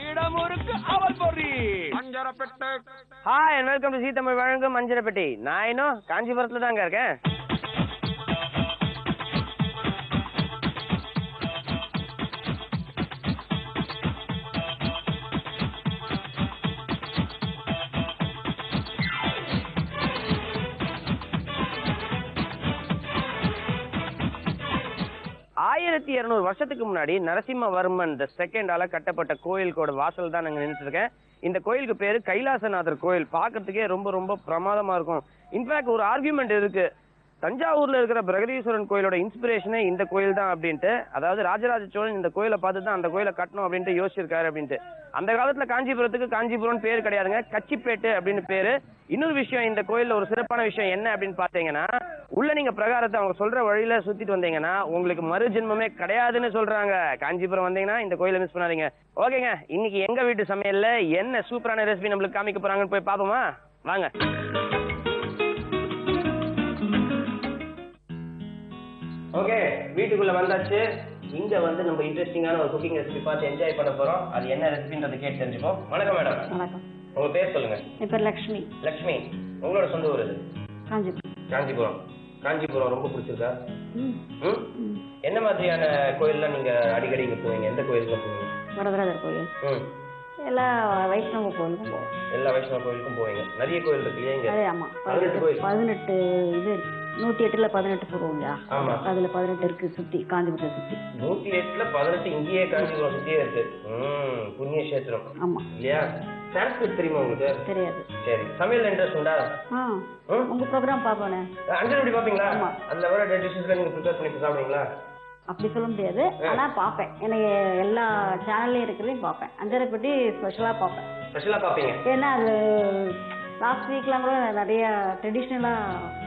இடமுருக்கு அவல் பொறி மஞ்சரப்பெட்டை. Hi and welcome to ஜீ தமிழ் வழங்கும் மஞ்சரப்பெட்டி. நான் இன்னும் காஞ்சிபுரத்துல தாங்க இருக்கேன். ஆயிரத்தி 200 வருஷத்துக்கு முன்னாடி நரசிம்மவர்மன் செகண்டால கட்டப்பட்ட கோயிலுக்கோட வாசல் தான் நாங்க நின்றுட்டு இருக்கேன். இந்த கோயிலுக்கு பேரு கைலாசநாதர் கோயில். பாக்கிறதுக்கே ரொம்ப ரொம்ப பிரமாதமா இருக்கும். இன்ஃபேக்ட் ஒரு ஆர்குமெண்ட் இருக்கு, தஞ்சாவூர்ல இருக்கிற பிரகதீஸ்வரன் கோயிலோட இன்ஸ்பிரேஷனே இந்த கோயில் தான் அப்படின்ட்டு. அதாவது ராஜராஜ சோழன் இந்த கோயிலை பார்த்து தான் அந்த கோயிலை கட்டணும் அப்படின்ட்டு யோசிச்சிருக்காரு அப்படின்ட்டு. அந்த காலத்துல காஞ்சிபுரத்துக்கு காஞ்சிபுரம் பேரு கிடையாதுங்க, கச்சிப்பேட்டு அப்படின்னு பேரு. இன்னொரு விஷயம், இந்த கோயில்ல ஒரு சிறப்பான விஷயம் என்ன அப்படின்னு பாத்தீங்கன்னா, உள்ள நீங்க பிரகாரத்தை அவங்க சொல்ற வழியில சுத்திட்டு வந்தீங்கன்னா உங்களுக்கு மறு ஜென்மமே கிடையாதுன்னு சொல்றாங்க. காஞ்சிபுரம் வந்தீங்கன்னா இந்த கோயிலை மிஸ் பண்ணாதீங்க. ஓகேங்க, இன்னைக்கு எங்க வீட்டு சமையல்ல என்ன சூப்பரான ரெசிபி நம்மளுக்கு காமிக்க போறாங்கன்னு போய் பாப்போமா? வாங்க. ஓகே, வீட்டுக்குள்ள வந்தாச்சு. இங்க வந்து நம்ம இன்ட்ரெஸ்டிங்கான ஒரு குக்கிங் ரெசிபி பார்த்து என்ஜாய் பண்ண போறோம். அது என்ன ரெசிபின்றதை கேட்டு தெரிஞ்சுப்போம். வணக்கம் மேடம். வணக்கம். உங்க பேர் சொல்லுங்க. என் பேர் லட்சுமி. லட்சுமி, உங்களோட சொந்த ஊர் இது? காஞ்சிபுரம். காஞ்சிபுரம். காஞ்சிபுரம் ரொம்ப பிடிச்சிருக்கா? என்ன மாதிரியான கோயில்லாம் நீங்க அடிக்கடி இங்க போவீங்க? எந்த கோயிலுக்கு போவீங்க? வரதராஜர் கோயில். எல்லா வைஷ்ணவ கோயிலுக்கும் போவோம். எல்லா வைஷ்ணவ கோயிலுக்கும் போவீங்க. நிறைய கோயில் இருக்கு இல்லையா இங்க? ஆமா, 18 கோயில். 18 இது 108ல 18 போடுவோம் இல்லையா? ஆமா, அதுல 18 இருக்கு சுத்தி, காஞ்சிபுரத்தை சுத்தி. 108ல 18 இங்கேயே காஞ்சிபுரம் சுத்தியே இருக்கு. புண்ணிய கஷேத்திரம். ஆமா இல்லையா? சான்ஸ்கிரிட் தெரியுமா உங்களுக்கு? தெரியாது. சரி, சமையல் இன்ட்ரெஸ்ட் உண்டா? உங்க ப்ரோக்ராம் பாப்பேனே. அஞ்சலி பாப்பீங்களா? அதுல வர டிஷ்ஸ்ல நீங்க ப்ரிப்பேர் பண்ணி சாப்பிடுவீங்களா? அப்படி சொல்ல முடியாது, ஆனா பாப்பேன். எனக்கு எல்லா சேனல்லயும் இருக்கிறதையும் பாப்பேன். அஞ்சரை பற்றி ஸ்பெஷலா பாப்பேன். ஸ்பெஷலா பாப்பீங்க? ஏன்னா அது லாஸ்ட் வீக்லாம் கூட நிறைய ட்ரெடிஷ்னலா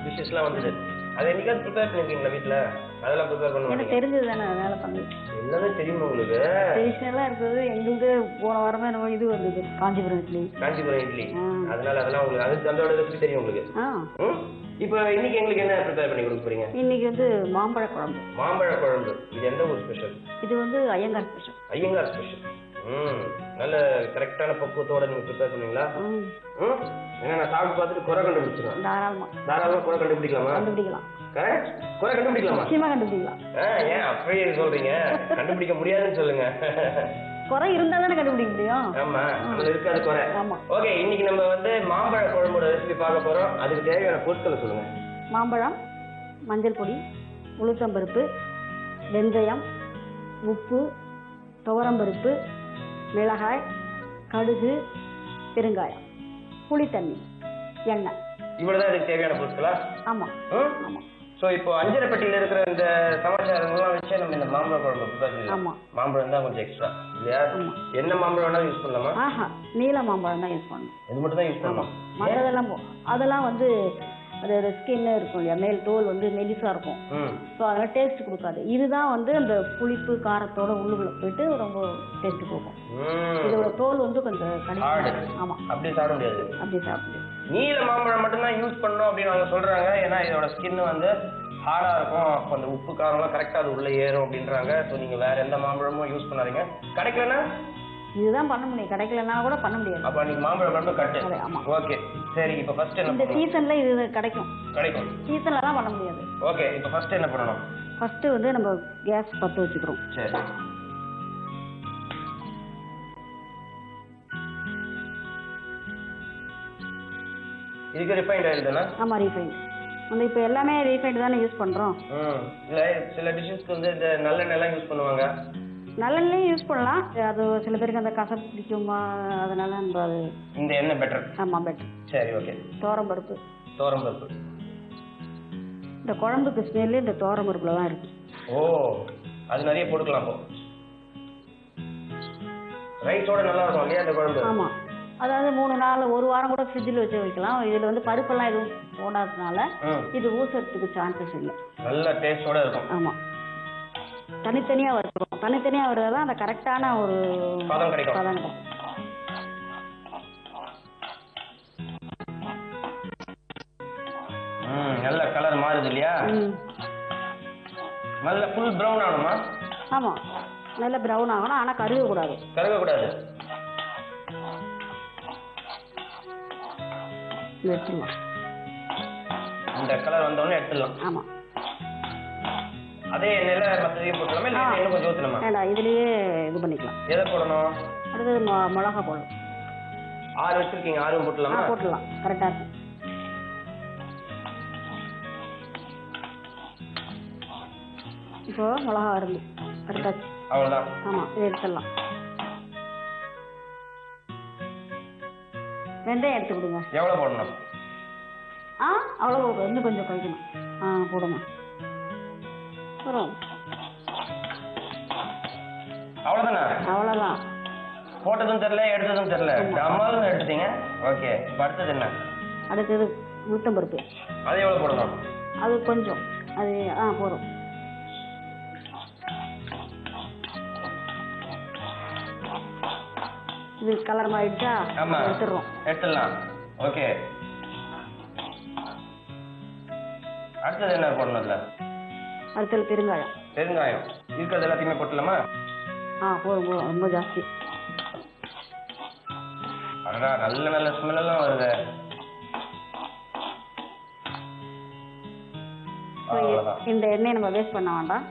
டிஷ்ஸ்லாம் வந்தது. அது என்னைக்காவது ப்ரிப்பேர் பண்ணிருக்கீங்களா வீட்டுல? அதெல்லாம் ப்ரிப்பேர் பண்ணுவாங்க. எனக்கு தெரிஞ்சது தானே, அதனால பண்ணி. எல்லாமே தெரியுமா உங்களுக்கு? ட்ரெடிஷ்னலா இருக்குது. எங்களுக்கு போன வாரமே நம்ம இது வந்தது, காஞ்சிபுரம் இட்லி. காஞ்சிபுரம் இட்லி. அதனால அதெல்லாம் உங்களுக்கு அது அதோட ரெசிபி தெரியும் உங்களுக்கு. இப்போ இன்னைக்கு எங்களுக்கு என்ன ப்ரிப்பேர் பண்ணி கொடுக்க போறீங்க? இன்னைக்கு வந்து மாம்பழ குழம்பு. மாம்பழ குழம்பு. இது எந்த ஒரு ஸ்பெஷல்? இது வந்து ஐயங்கார் ஸ்பெஷல். ஐயங்கார் ஸ்பெஷல். நல்ல கரெக்டான பக்குவத்தோட நீங்க ப்ரிப்பேர் பண்ணுவீங்களா? ஏன்னா நான் சாப்பிட்டு பார்த்துட்டு குறை கண்டுபிடிச்சிருவேன். தாராளமா குறை கண்டுபிடிக்கலாமா? கண்டுபிடிக்கலாம். கரெக்ட், குறை கண்டுபிடிக்கலாமா? நிச்சயமா கண்டுபிடிக்கலாம். ஏன் அப்படியே சொல்றீங்க? கண்டுபிடிக்க முடியாதுன்னு சொல்லுங்க. குறை இருந்தா தானே கண்டுபிடிக்க முடியும். ஆமா, அதுல இருக்காது குறை. ஓகே, இன்னைக்கு நம்ம வந்து மாம்பழ குழம்போட ரெசிபி பார்க்க போறோம். அதுக்கு தேவையான பொருட்களை சொல்லுங்க. மாம்பழம், மஞ்சள் பொடி, உளுத்தம்பருப்பு, வெந்தயம், உப்பு, துவரம்பருப்பு, மிளகாய், கடுகு, பெருங்காயம், புளித்தண்ணி, எண்ணெய். இவ்வளவுதான் இதுக்கு தேவையான பொருட்களா? ஆமா ஆமா. சோ இப்போ அஞ்சரைப்பட்டியில இருக்கிற இந்த சமாச்சாரங்கள்லாம் வச்சு நம்ம இந்த மாம்பழ குழம்பு ப்ரிப்பேர் பண்ணலாம். மாம்பழம் தான் கொஞ்சம் எக்ஸ்ட்ரா இல்லையா? என்ன மாம்பழம் வேணாலும் யூஸ் பண்ணலாமா? நீல மாம்பழம் தான் யூஸ் பண்ணணும். இது மட்டும் தான் யூஸ் பண்ணலாம். மற்றதெல்லாம் அதெல்லாம் வந்து அதோட ஸ்கின் இருக்கும் இல்லையா, மேல் தோல் வந்து மெலிசா இருக்கும். ஸோ அதனால டேஸ்ட் கொடுக்காது. இதுதான் வந்து அந்த புளிப்பு காரத்தோட உள்ளுக்குள்ள போயிட்டு ரொம்ப டேஸ்ட் போகும். இதோட தோல் வந்து கொஞ்சம் கடினம். ஆமா, அப்படி சாப்பிட முடியாது. அப்படி சாப்பிட முடியாது. நீல மாம்பழம் மட்டும் தான் யூஸ் பண்ணணும் அப்படின்னு அவங்க சொல்றாங்க. ஏன்னா இதோட ஸ்கின் வந்து ஹார்டா இருக்கும், அப்போ அந்த உப்பு காரம்லாம் கரெக்டா அது உள்ள ஏறும் அப்படின்றாங்க. ஸோ நீங்க வேற எந்த மாம்பழமும் யூஸ் பண்ணாதீங்க. கிடைக்கலன்னா இதுதான் பண்ண முடியும், கிடைக்கலன்னா கூட பண்ண முடியாது. அப்ப நீங்க மாம்பழம் குழம்பு கட்டு. ஓகே சரி, இப்போ ஃபர்ஸ்ட் என்ன? இந்த சீசன்ல இது கிடைக்கும். சீசன்ல தான் பண்ண முடியாது. ஓகே, இப்போ ஃபர்ஸ்ட் என்ன பண்ணணும்? ஃபர்ஸ்ட் வந்து நம்ம கேஸ் பற்ற வச்சுக்கிறோம். சரி. இதுக்கு ரிஃபைண்ட் ஆயில் தானே? ஆமா, ரிஃபைண்ட். நம்ம இப்போ எல்லாமே ரிஃபைண்ட் தானே யூஸ் பண்றோம். இல்ல சில டிஷ்ஷஸ்க்கு வந்து இந்த நல்லெண்ணெய் எல்லாம் யூஸ் பண்ணுவாங்க. நல்லெண்ணெய் யூஸ் பண்ணலாம். அது சில பேருக்கு அந்த கசப்பு பிடிக்குமா, அதனால நம்ம அது இந்த எண்ணெய் பெட்டர். ஆமா, பெட்டர். சரி, ஓகே. துவரம்பருப்பு. இந்த குழம்புக்கு ஸ்மெல்லு இந்த துவரம்பருப்புல தான் இருக்கு. ஓ, அது நிறைய போட்டுக்கலாம். அப்போ ரைஸோட நல்லா இருக்கும் இல்லையா இந்த குழம்பு? ஆமா, அதாவது 3 நாள் 1 வாரம் கூட ஃப்ரிட்ஜில் வச்சு வைக்கலாம். இதுல வந்து பருப்பெல்லாம் எதுவும் போடாததுனால இது ஊசறதுக்கு சான்சஸ் இல்லை. நல்ல டேஸ்டோட இருக்கும். ஆமா, தனித்தனியா வறுக்கிறோம். தனித்தனியா வருறதா அந்த கரெக்டான ஒரு பதம் கிடைக்கும். நல்ல கலர் மாறுது இல்லையா? நல்ல ஃபுல் பிரவுன் ஆகணுமா? ஆமா, நல்ல பிரவுன் ஆகணும். ஆனா கருக கூடாது. இது எடுத்துடலாம். இந்த கலர் வந்தோடனே எடுத்துடலாம். ஆமா. அதே எண்ணெயில மற்றதையும் போட்டுலாமா இல்லை இன்னும் கொஞ்சம் ஊற்றணுமா? வேண்டாம், இதுலயே இது பண்ணிக்கலாம். எதை போடணும்? அடுத்தது மிளகா போடணும். 6 வச்சிருக்கீங்க, 6 போட்டுலாமா? போட்டுடலாம், கரெக்டாக இருக்கும். இப்போ மிளகா அருந்து எடுத்தாச்சு. அவ்வளோதான். ஆமாம், இதை எடுத்துடலாம். வெந்தயம் எடுத்து கொடுங்க. எவ்வளோ போடணும்? அவ்வளோ, இன்னும் கொஞ்சம் கழிக்கணும். போடுங்க. வரும். அவ்வளோதானே? அவ்வளோதான். போட்டதும் தெரியல, எடுத்ததும் தெரியல, அம்மாவும் எடுத்துட்டீங்க. ஓகே, இப்போ அடுத்தது என்ன? அடுத்தது உளுத்தம்பருப்பு. அது எவ்வளோ போடணும்? அது கொஞ்சம், அது போதும். இது கலர் மாறிடுச்சா? ஆமா, எடுத்துடுறோம். எடுத்துடலாம். ஓகே, அடுத்தது என்ன போடணும்? அதில் அடுத்தது பெருங்காயம். பெருங்காயம் இருக்கிறது எல்லாத்தையுமே போட்டுலாமா? போதும், ரொம்ப ஜாஸ்தி. அடடா, நல்ல நல்ல ஸ்மெல்லாம் வருது. இந்த எண்ணெயை நம்ம வேஸ்ட் பண்ண வேண்டாம்.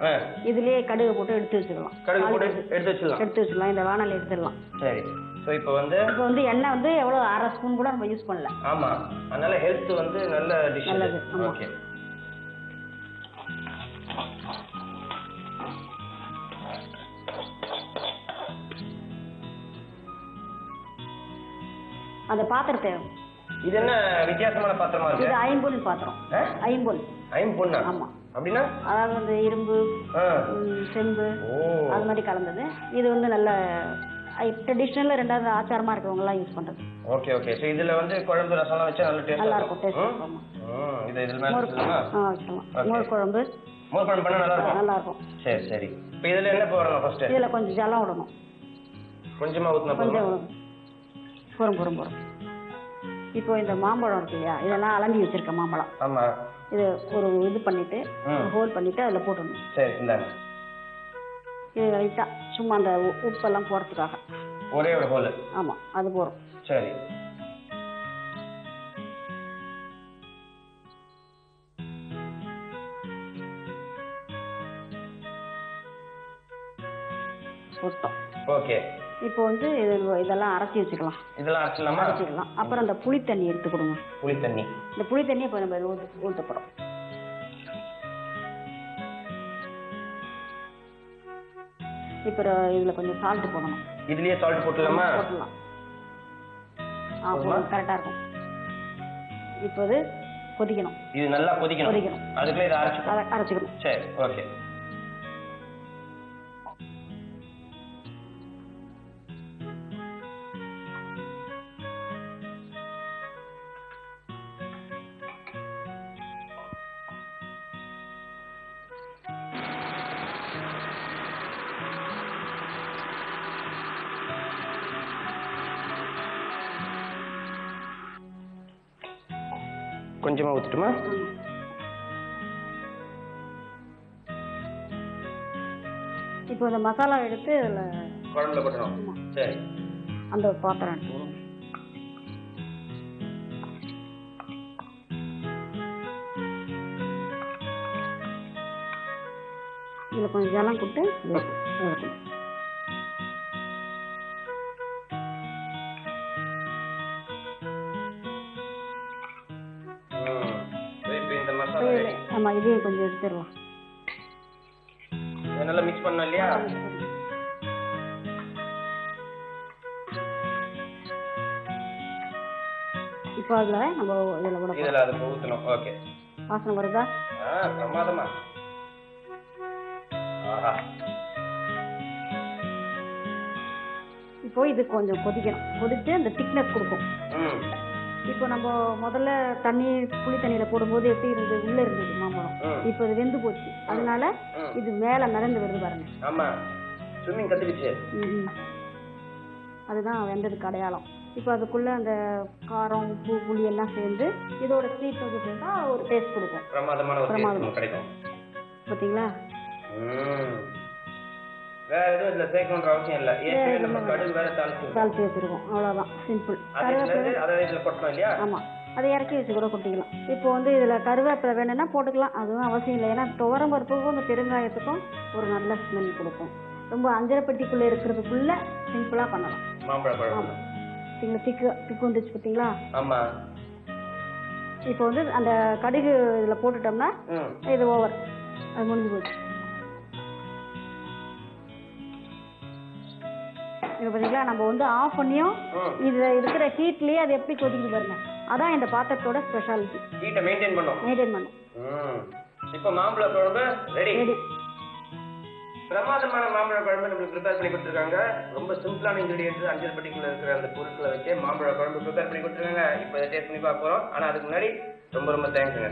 இதுலயே கடுகு போட்டு எடுத்து வச்சுக்கலாம். கடுகு போட்டு எடுத்து வச்சுக்கலாம். இந்த வானல் எடுத்துடலாம். சரி. ஸோ இப்போ வந்து எண்ணெய் வந்து எவ்வளோ 1/2 ஸ்பூன் கூட நம்ம யூஸ் பண்ணல. ஆமா, அதனால ஹெல்த் வந்து நல்ல டிஷ். நல்லது. ஓகே, அந்த பாத்திரத்தை, இது என்ன வித்தியாசமான பாத்திரமா இருக்கு? இது ஐம்பொன் பாத்திரம். ஐம்பொன்னா? ஆமா. அப்படின்னா அதாவது வந்து இரும்பு, செம்பு அது மாதிரி கலந்தது. இது வந்து நல்ல ட்ரெடிஷ்னல், ரெண்டாவது ஆச்சாரமா இருக்கவங்க எல்லாம் யூஸ் பண்றது. Okay okay. சோ இதுல வந்து குழம்பு ரசம்லாம் வச்சா நல்லா இருக்கும். டேஸ்ட். ஆமா. இது இதுல மேல வச்சலாமா? வச்சலாம். மோர் குழம்பு பண்ணா நல்லா இருக்கும். சரி சரி. இப்போ இதுல என்ன போடணும் ஃபர்ஸ்ட்? இதுல கொஞ்சம் ஜலம் விடணும். கொஞ்சமா ஊத்துனா போதும். போறோம். இப்போ இந்த மாம்பழம் இருக்கு இல்லையா, இதெல்லாம் அலம்பி வச்சிருக்க மாம்பழம். ஆமா. இது ஒரு இது பண்ணிட்டு, ஹோல் பண்ணிட்டு அதுல போட்டுடணும். சரி, இந்தாங்க. இது லைட்டா சும்மா அந்த உப்பெல்லாம் போறதுக்காக ஒரே ஒரு ஹோல். ஆமா, அது போறோம். சரி. போட்டோம். ஓகே. இப்போ வந்து இதெல்லாம் அரைச்சி வச்சுக்கலாம். இதெல்லாம் அரைச்சிக்கலாம். அப்புறம் அந்த புளி தண்ணி எடுத்து கொடுங்க. புளி தண்ணி. இந்த புளி தண்ணியை இப்போ நம்ம ஊற்ற போறோம். இப்போ இதுல கொஞ்சம் சால்ட் போடணும். இதுலயே சால்ட் போட்டுலாமா? போடலாம். போடணும், கரெக்டா இருக்கும். இப்போ இது கொதிக்கணும். இது நல்லா கொதிக்கணும். அதுக்குள்ள இதை அரைச்சிக்கணும். சரி, ஓகே. கொஞ்சமா ஊத்துட்டுமா? இப்போ இந்த மசாலா எடுத்து அதுல குழம்புல போடணும். சரி. அந்த பாத்திரம் எடுத்துக்கணும். இதுல கொஞ்சம் ஜலம் கொடுத்து எடுக்கணும். ஆமா, இதையும் கொஞ்சம் எடுத்துடலாம். நல்லா மிக்ஸ் பண்ணணும் இல்லையா? இப்போ அதுல நம்ம இதுல அது ஊத்தணும். ஓகே. வாசனை வருதா? பிரமாதமா. ஆஹா. இப்போ இது கொஞ்சம் கொதிக்கணும். கொதிச்சு அந்த திக்னஸ் கொடுக்கும். இப்போ நம்ம முதல்ல புளி தண்ணியில போடும்போது எப்படி இருந்தது, உள்ள இருந்தது மாம்பழம். இப்போ இது வெந்து போச்சு. அதனால இது மேல மிதந்து வருது பாருங்க. ஆமா, ஸ்விமிங் கத்துக்கிச்சு. அதுதான் வெந்ததுக்கு அடையாளம். இப்போ அதுக்குள்ள அந்த காரம், உப்பு, புளி எல்லாம் சேர்ந்து இதோட ஸ்வீட் வந்து சேர்ந்தா ஒரு டேஸ்ட் கொடுக்கும். பிரமாதமான ஒரு டேஸ்ட் கிடைக்கும். பாத்தீங்களா? இப்போ இது நம்ம இதை வந்து கொஞ்சம் கொதிக்கணும். கொதிச்சு அந்த திக்னஸ் கொடுக்கும். இப்போ இது வெந்து போச்சு. அதனால இது மேல மிதந்து வருது பாருங்க. அதுதான் வெந்ததுக்கு அடையாளம். இப்போ அதுக்குள்ள அந்த காரம், உப்பு, புளி எல்லாம் சேர்ந்து இதோட ஸ்வீட் வந்து சேர்ந்தா ஒரு டேஸ்ட் கொடுக்கும். பிரமாதமான ஒரு டேஸ்ட் கிடைக்கும். வேற எதுவும் இதுல சேர்க்கணுன்ற அவசியம் இல்ல. ஏற்கனவே நம்ம கடுகு வேற தாளிச்சு வச்சிருக்கோம், அவ்வளவுதான், சிம்பிள். அதை இதுல கொட்டணும் இல்லையா? ஆமா, அதை இறக்கி வச்சு கூட கொட்டிக்கலாம். இப்போ வந்து இதுல கருவேப்பிலை வேணும்னா போட்டுக்கலாம், அதுவும் அவசியம் இல்லை. ஏன்னா துவரம் பருப்புக்கும் இந்த பெருங்காயத்துக்கும் ஒரு நல்ல ஸ்மெல் கொடுக்கும். ரொம்ப அஞ்சரைப்பட்டிக்குள்ள இருக்கிறதுக்குள்ள சிம்பிளா பண்ணலாம். மாம்பழ குழம்பு திக்கு வந்துச்சு பார்த்தீங்களா? ஆமா. இப்போ வந்து அந்த கடுகு இதுல போட்டுட்டோம்னா இது ஓவர், அது முடிஞ்சு போச்சு. இப்போ பார்த்தீங்களா, நம்ம வந்து ஆஃப் பண்ணியும் இதுல இருக்கிற ஹீட்லயே அது எப்படி கொதிக்குது பாருங்க. அதான் இந்த பாத்திரத்தோட ஸ்பெஷாலிட்டி. ஹீட்டை மெயின்டைன் பண்ணும். இப்போ மாம்பழ குழம்பு ரெடி. பிரமாதமான மாம்பழ குழம்பு நம்மளுக்கு ப்ரிப்பேர் பண்ணி கொடுத்துருக்காங்க. ரொம்ப சிம்பிளான இன்கிரீடியன்ஸ், அஞ்சரைப்பட்டிக்குள்ள இருக்கிற அந்த பொருட்களை வச்சு மாம்பழ குழம்பு ப்ரிப்பேர் பண்ணி கொடுத்துருக்காங்க. இப்போ இதை டேஸ்ட் பண்ணி பார்க்க போறோம். ஆனா அதுக்கு முன்னாடி ரொம்ப ரொம்ப தேங்க்ஸுங்க.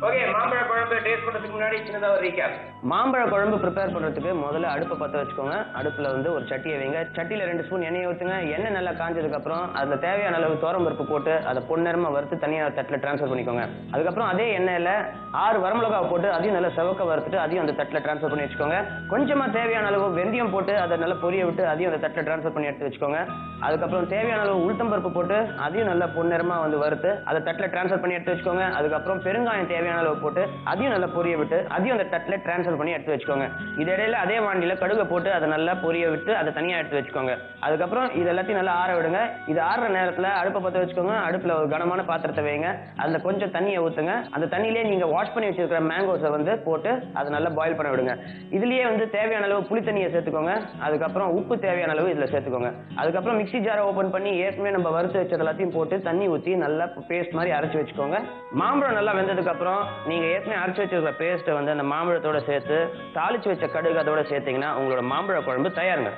ஓகே, மாம்பழ குழம்பு டேஸ்ட் பண்றதுக்கு முன்னாடி சின்னதா ஒரு ரீகேப். மாம்பழ குழம்பு ப்ரிப்பேர் பண்றதுக்கு முதல்ல அடுப்பை பற்ற வச்சுக்கோங்க. அடுப்புல வந்து ஒரு சட்டியை வைங்க. சட்டியில 2 ஸ்பூன் எண்ணெய் ஊற்றுங்க. எண்ணெய் நல்லா காஞ்சதுக்கு அப்புறம் அதுல தேவையான அளவு துவரம் பருப்பு போட்டு அதை பொன்னிறமா வறுத்து தனியாக தட்டில் டிரான்ஸ்ஃபர் பண்ணிக்கோங்க. அதுக்கப்புறம் அதே எண்ணெயில 6 வரமிளகா போட்டு அதையும் நல்லா செவக்க வறுத்துட்டு அதையும் அந்த தட்டில் டிரான்ஸ்ஃபர் பண்ணி வச்சுக்கோங்க. கொஞ்சமா தேவையான அளவு வெந்தயம் போட்டு அதை நல்லா பொரிய விட்டு அதையும் அந்த தட்டில் டிரான்ஸ்ஃபர் பண்ணி எடுத்து வச்சுக்கோங்க. அதுக்கப்புறம் தேவையான அளவு உளுத்தம் பருப்பு போட்டு அதையும் நல்லா பொன்னிறமா வந்து வறுத்து அதை தட்டில் டிரான்ஸ்ஃபர் பண்ணி எடுத்து வச்சுக்கோங்க. அதுக்கப்புறம் பெருங்காயம் தேவையான அளவு போட்டு அதையும் நல்லா பொரிய விட்டு அதையும் அந்த தட்டில் டிரான்ஸ்ஃபர் பண்ணி எடுத்து வச்சுக்கோங்க. இடையில அதே வாண்டியில கடுகை போட்டு அதை நல்லா பொரிய விட்டு அதை தனியா எடுத்து வச்சுக்கோங்க. அதுக்கப்புறம் இது எல்லாத்தையும் நல்லா ஆற விடுங்க. இது ஆறுற நேரத்துல அடுப்பை பற்ற வச்சுக்கோங்க. அடுப்புல ஒரு கனமான பாத்திரத்தை வைங்க. அதுல கொஞ்சம் தண்ணியை ஊத்துங்க. அந்த தண்ணியிலே நீங்க வாஷ் பண்ணி வச்சிருக்கிற மேங்கோஸை வந்து போட்டு அதை நல்லா பாயில் பண்ண விடுங்க. இதுலயே வந்து தேவையான அளவு புளி தண்ணியை சேர்த்துக்கோங்க. அதுக்கப்புறம் உப்பு தேவையான அளவு இதுல சேர்த்துக்கோங்க. அதுக்கப்புறம் மிக்ஸி ஜாரை ஓபன் பண்ணி ஏற்கனவே நம்ம வறுத்து வச்சது எல்லாத்தையும் போட்டு தண்ணி ஊற்றி நல்லா பேஸ்ட் மாதிரி அரைச்சு வச்சுக்கோங்க. மாம்பழம் நல்லா வெந்ததுக்கு அப்புறம் நீங்க ஏற்கனவே அரைச்சு வச்சிருக்கிற பேஸ்ட்டை வந்து அந்த மாம்பழத்தோட சேர்த்து தாளிச்சு வச்ச கடுகு அதோட சேர்த்தீங்கன்னா உங்களோட மாம்பழ குழம்பு தயாருங்க.